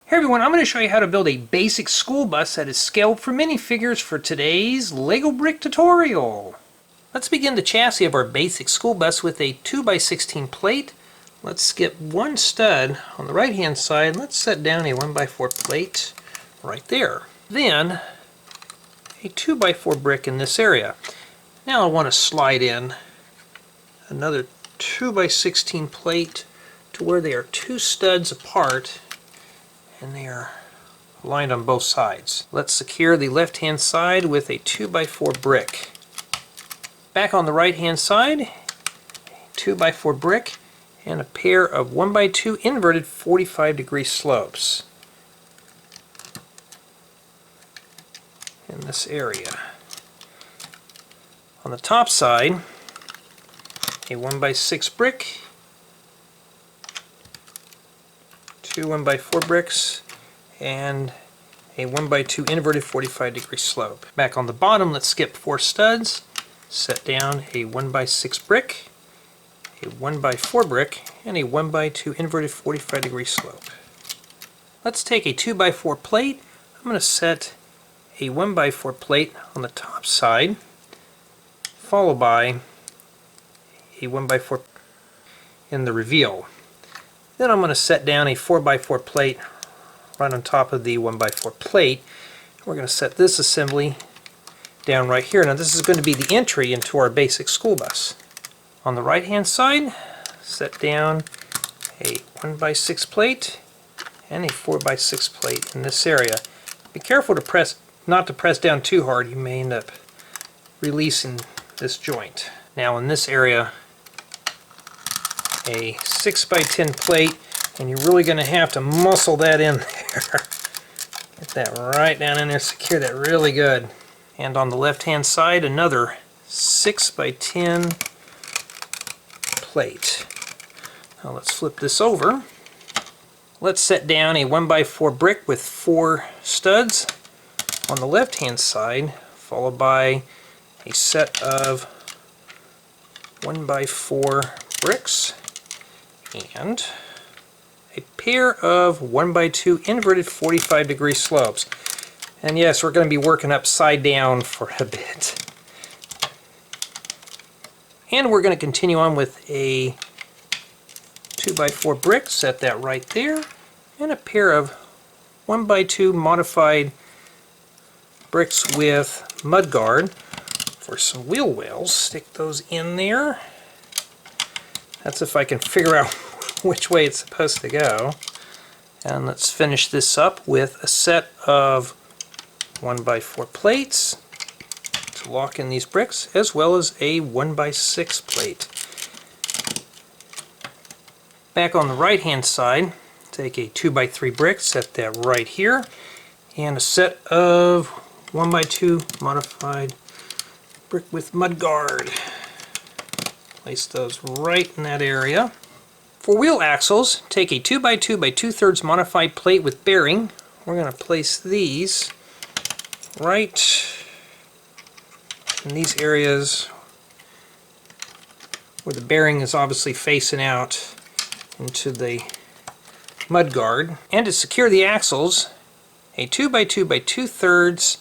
Hey everyone, I'm going to show you how to build a basic school bus that is scaled for minifigures for today's Lego brick tutorial. Let's begin the chassis of our basic school bus with a 2x16 plate. Let's skip one stud on the right hand side. Let's set down a 1x4 plate right there. Then a 2x4 brick in this area. Now I want to slide in another 2x16 plate to where they are two studs apart and they are aligned on both sides. Let's secure the left hand side with a 2x4 brick. Back on the right hand side, a 2x4 brick and a pair of 1x2 inverted 45-degree slopes in this area. On the top side, a 1x6 brick, two 1x4 bricks, and a 1x2 inverted 45-degree slope. Back on the bottom, let's skip four studs, set down a 1x6 brick, a 1x4 brick, and a 1x2 inverted 45-degree slope. Let's take a 2x4 plate. I'm going to set a 1x4 plate on the top side, followed by a 1x4 in the reveal. Then I'm going to set down a 4x4 plate right on top of the 1x4 plate. We're going to set this assembly down right here. Now this is going to be the entry into our basic school bus. On the right hand side, set down a 1x6 plate and a 4x6 plate in this area. Be careful to not to press down too hard. You may end up releasing this joint. Now in this area, a 6x10 plate, and you're really going to have to muscle that in there. Get that right down in there, secure that really good. And on the left hand side, another 6x10 plate. Now let's flip this over. Let's set down a 1x4 brick with four studs on the left hand side, followed by a set of 1x4 bricks and a pair of 1x2 inverted 45-degree slopes. And yes, we're going to be working upside down for a bit. And we're going to continue on with a 2x4 brick, set that right there, and a pair of 1x2 modified bricks with mudguard for some wheel wells. Stick those in there. That's if I can figure out which way it's supposed to go. And let's finish this up with a set of 1x4 plates to lock in these bricks, as well as a 1x6 plate. Back on the right hand side, take a 2x3 brick, set that right here, and a set of 1x2 modified brick with mudguard. Place those right in that area. For wheel axles, take a 2x2 by 2/3 modified plate with bearing. We're going to place these right in these areas where the bearing is obviously facing out into the mudguard. And to secure the axles, a 2x2 by 2/3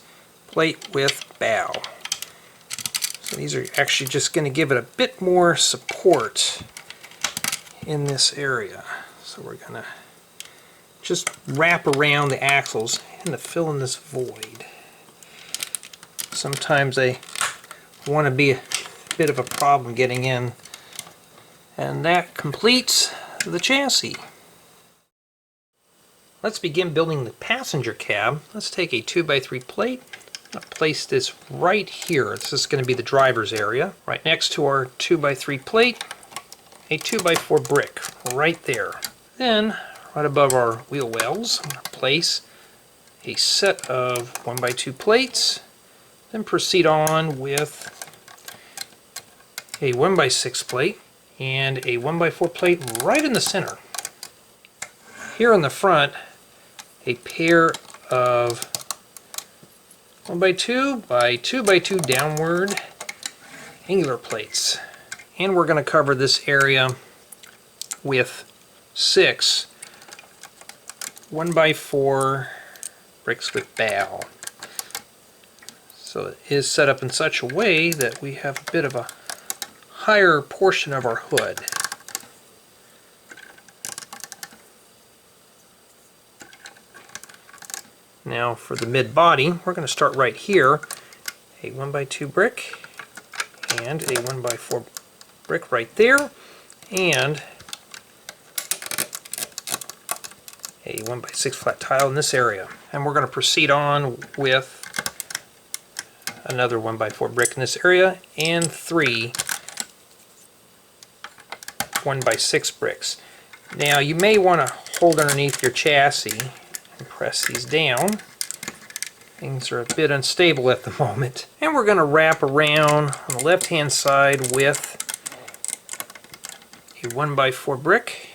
plate with bow. So these are actually just going to give it a bit more support in this area. So we're going to just wrap around the axles and to fill in this void. Sometimes they want to be a bit of a problem getting in. And that completes the chassis. Let's begin building the passenger cab. Let's take a 2x3 plate. I'll place this right here. This is going to be the driver's area. Right next to our 2x3 plate, a 2x4 brick right there. Then, right above our wheel wells, I'm going to place a set of 1x2 plates. Then proceed on with a 1x6 plate and a 1x4 plate right in the center. Here in the front, a pair of 1x2 by 2x2 downward angular plates. And we're going to cover this area with 6 1x4 bricks with bow. So it is set up in such a way that we have a bit of a higher portion of our hood. Now for the mid-body, we're going to start right here. A 1x2 brick and a 1x4 brick right there, and a 1x6 flat tile in this area. And we're going to proceed on with another 1x4 brick in this area and 3 1x6 bricks. Now you may want to hold underneath your chassis and press these down. Things are a bit unstable at the moment. And we're going to wrap around on the left hand side with a 1x4 brick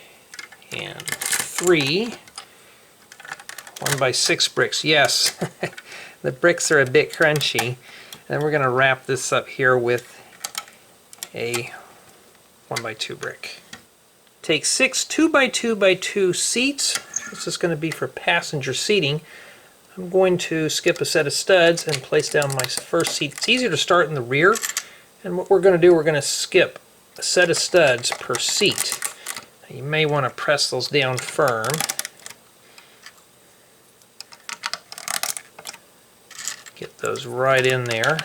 and 3 1x6 bricks. Yes, the bricks are a bit crunchy. And we're going to wrap this up here with a 1x2 brick. Take 6 2x2x2 seats. This is going to be for passenger seating. I'm going to skip a set of studs and place down my first seat. It's easier to start in the rear. And what we're going to do, we're going to skip a set of studs per seat. Now, you may want to press those down firm. Get those right in there.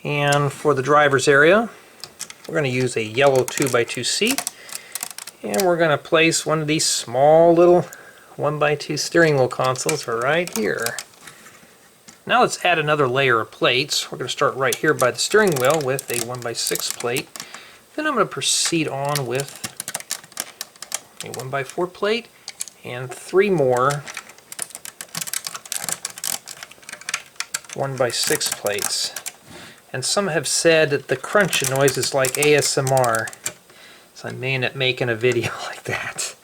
And for the driver's area, we're going to use a yellow 2x2 seat. And we're going to place one of these small little 1x2 steering wheel consoles right here. Now let's add another layer of plates. We're going to start right here by the steering wheel with a 1x6 plate. Then I'm going to proceed on with a 1x4 plate and 3 more 1x6 plates. And some have said that the crunching noise is like ASMR. So I may end up making a video like that.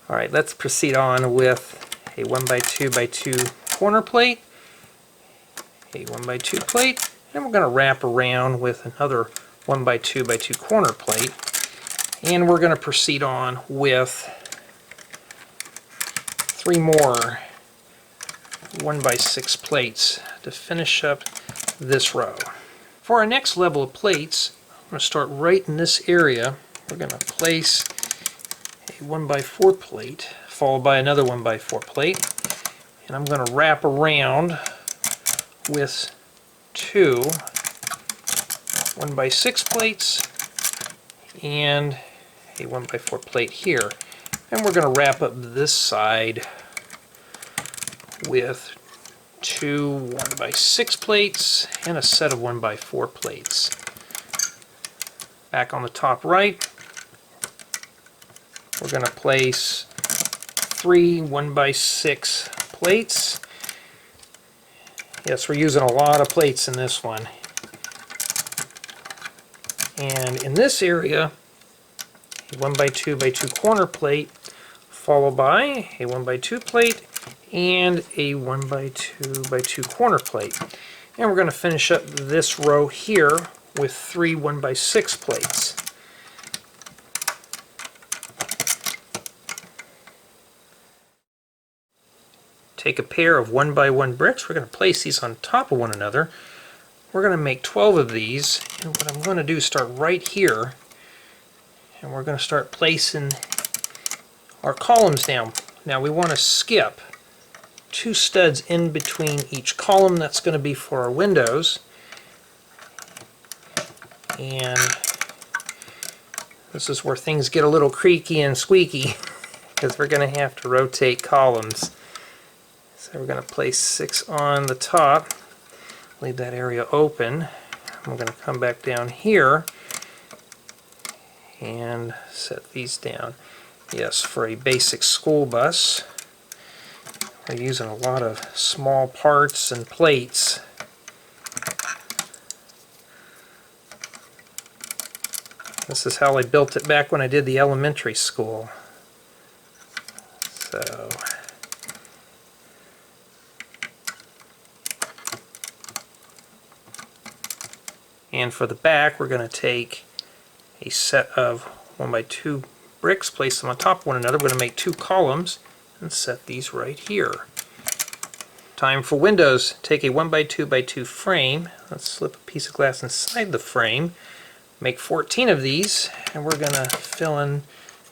Alright, let's proceed on with a 1x2x2 corner plate, a 1x2 plate, and we're going to wrap around with another 1x2x2 corner plate. And we're going to proceed on with 3 more 1x6 plates to finish up this row. For our next level of plates, I'm going to start right in this area. We're going to place a 1x4 plate, followed by another 1x4 plate, and I'm going to wrap around with 2 1x6 plates and a 1x4 plate here. And we're going to wrap up this side with 2 1x6 plates and a set of 1x4 plates. Back on the top right, we're going to place 3 1x6 plates. Yes, we're using a lot of plates in this one. And in this area, a 1x2x2 corner plate, followed by a 1x2 plate and a 1x2x2 corner plate. And we're going to finish up this row here with 3 1x6 plates. Take a pair of 1x1 bricks. We're going to place these on top of one another. We're going to make 12 of these, and what I'm going to do is start right here, and we're going to start placing our columns down. Now we want to skip 2 studs in between each column. That's going to be for our windows. And this is where things get a little creaky and squeaky because we're going to have to rotate columns. So we're going to place 6 on the top, leave that area open. I'm going to come back down here and set these down. Yes, for a basic school bus, we're using a lot of small parts and plates. This is how I built it back when I did the elementary school. So, and for the back, we're going to take a set of 1x2 bricks, place them on top of one another. We're going to make 2 columns and set these right here. Time for windows. Take a 1x2x2 frame. Let's slip a piece of glass inside the frame. Make 14 of these, and we're going to fill in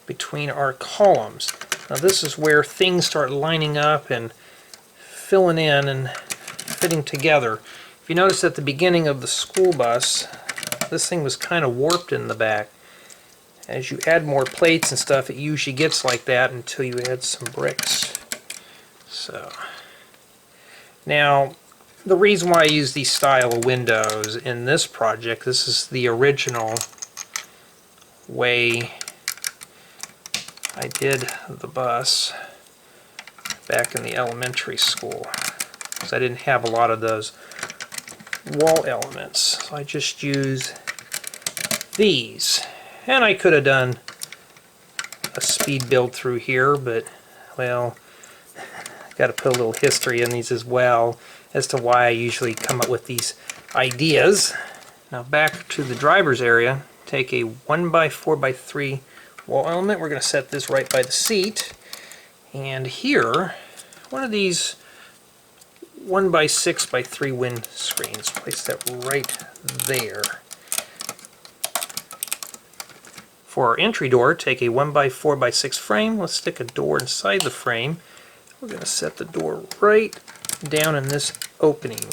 between our columns. Now this is where things start lining up and filling in and fitting together. If you notice at the beginning of the school bus, this thing was kind of warped in the back. As you add more plates and stuff, it usually gets like that until you add some bricks. So now, the reason why I use these style of windows in this project, this is the original way I did the bus back in the elementary school, because I didn't have a lot of those wall elements. So I just use these. And I could have done a speed build through here, but, well, I've got to put a little history in these as well as to why I usually come up with these ideas. Now back to the driver's area, take a 1x4x3 wall element. We're going to set this right by the seat. And here, one of these 1x6x3 wind screens. Place that right there. For our entry door, take a 1x4x6 frame. Let's stick a door inside the frame. We're going to set the door right down in this opening.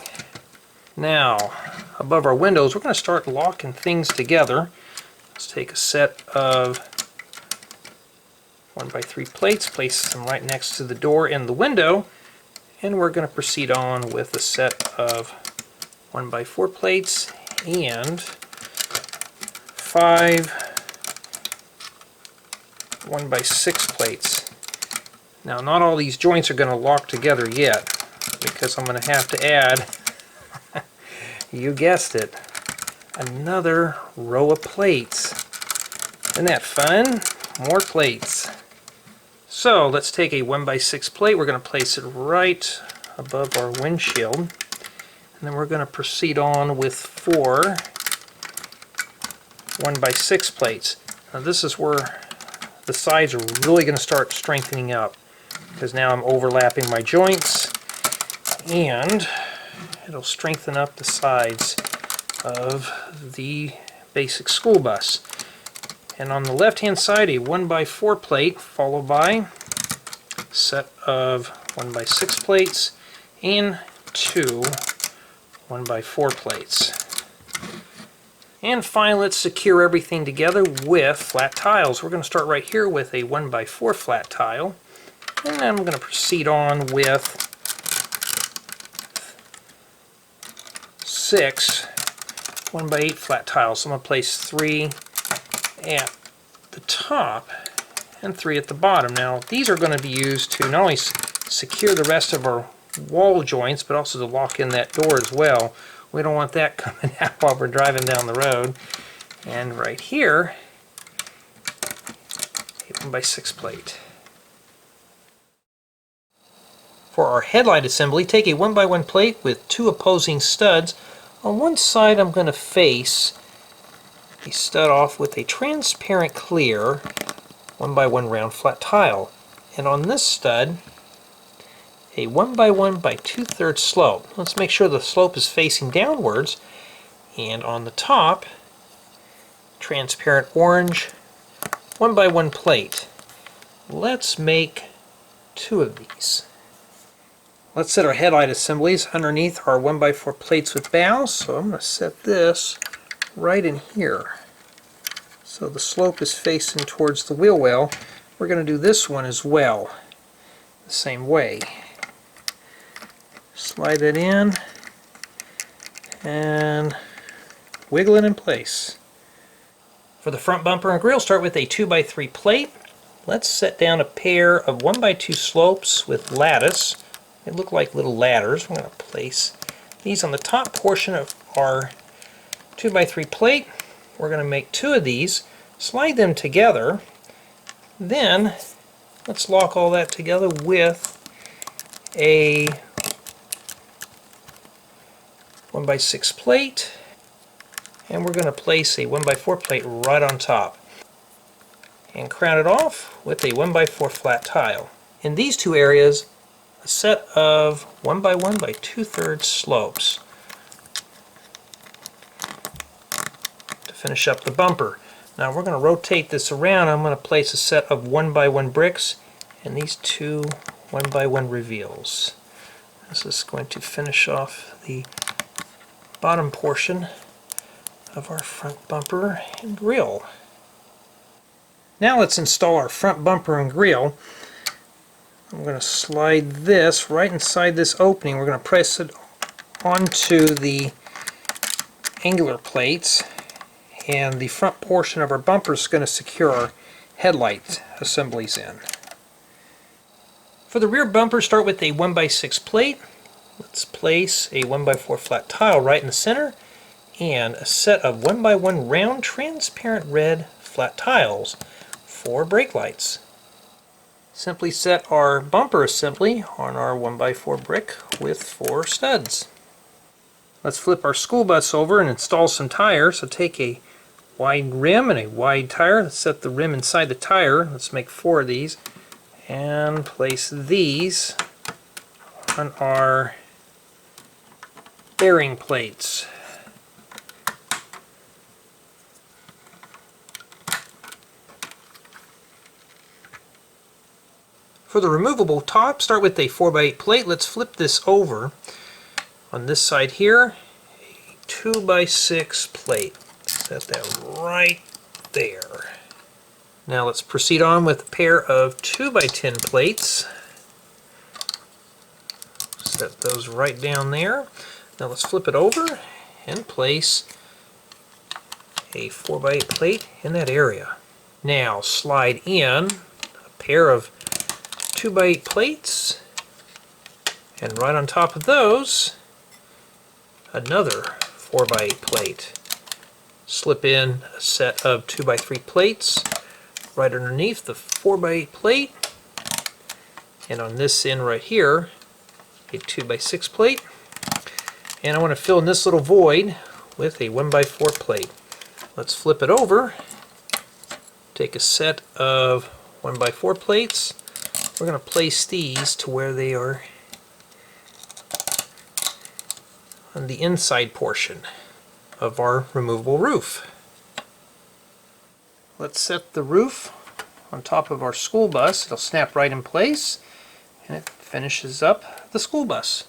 Now, above our windows, we're going to start locking things together. Let's take a set of 1x3 plates, place them right next to the door and the window, and we're going to proceed on with a set of 1x4 plates and 5 1x6 plates. Now, not all these joints are going to lock together yet, because I'm going to have to add, you guessed it, another row of plates. Isn't that fun? More plates. So let's take a 1x6 plate. We're going to place it right above our windshield, and then we're going to proceed on with 4 1x6 plates. Now this is where the sides are really going to start strengthening up, because now I'm overlapping my joints, and it'll strengthen up the sides of the basic school bus. And on the left hand side, a 1x4 plate followed by a set of 1x6 plates and 2 1x4 plates. And finally, let's secure everything together with flat tiles. We're going to start right here with a 1x4 flat tile, and then I'm going to proceed on with 6 1x8 flat tiles. So I'm going to place 3 at the top and 3 at the bottom. Now, these are going to be used to not only secure the rest of our wall joints, but also to lock in that door as well. We don't want that coming out while we're driving down the road. And right here, a 1x6 plate. For our headlight assembly, take a 1x1 plate with 2 opposing studs. On one side, I'm going to face a stud off with a transparent clear 1x1 round flat tile. And on this stud, a 1x1 by 2/3 slope. Let's make sure the slope is facing downwards. And on the top, transparent orange 1x1 plate. Let's make 2 of these. Let's set our headlight assemblies underneath our 1x4 plates with bows. So I'm going to set this right in here. So the slope is facing towards the wheel well. We're going to do this one as well, the same way. Slide it in and wiggle it in place. For the front bumper and grille, start with a 2x3 plate. Let's set down a pair of 1x2 slopes with lattice. They look like little ladders. We're going to place these on the top portion of our 2x3 plate. We're going to make 2 of these, slide them together, then let's lock all that together with a 1x6 plate, and we're going to place a 1x4 plate right on top. and crown it off with a 1x4 flat tile. In these two areas, a set of 1x1 by 2/3 slopes to finish up the bumper. Now we're going to rotate this around. I'm going to place a set of 1x1 bricks and these two 1x1 reveals. This is going to finish off the bottom portion of our front bumper and grille. Now let's install our front bumper and grille. I'm going to slide this right inside this opening. We're going to press it onto the angular plates, and the front portion of our bumper is going to secure our headlight assemblies in. For the rear bumper, start with a 1x6 plate. Let's place a 1x4 flat tile right in the center and a set of 1x1 round transparent red flat tiles for brake lights. Simply set our bumper assembly on our 1x4 brick with 4 studs. Let's flip our school bus over and install some tires. So take a wide rim and a wide tire. Let's set the rim inside the tire. Let's make 4 of these and place these on our bearing plates. For the removable top, start with a 4x8 plate. Let's flip this over. On this side here, a 2x6 plate. Set that right there. Now let's proceed on with a pair of 2x10 plates. Set those right down there. Now let's flip it over and place a 4x8 plate in that area. Now slide in a pair of 2x8 plates, and right on top of those another 4x8 plate. Slip in a set of 2x3 plates right underneath the 4x8 plate, and on this end right here a 2x6 plate, and I want to fill in this little void with a 1x4 plate. Let's flip it over, take a set of 1x4 plates. We're going to place these to where they are on the inside portion of our removable roof. Let's set the roof on top of our school bus. It'll snap right in place and it finishes up the school bus.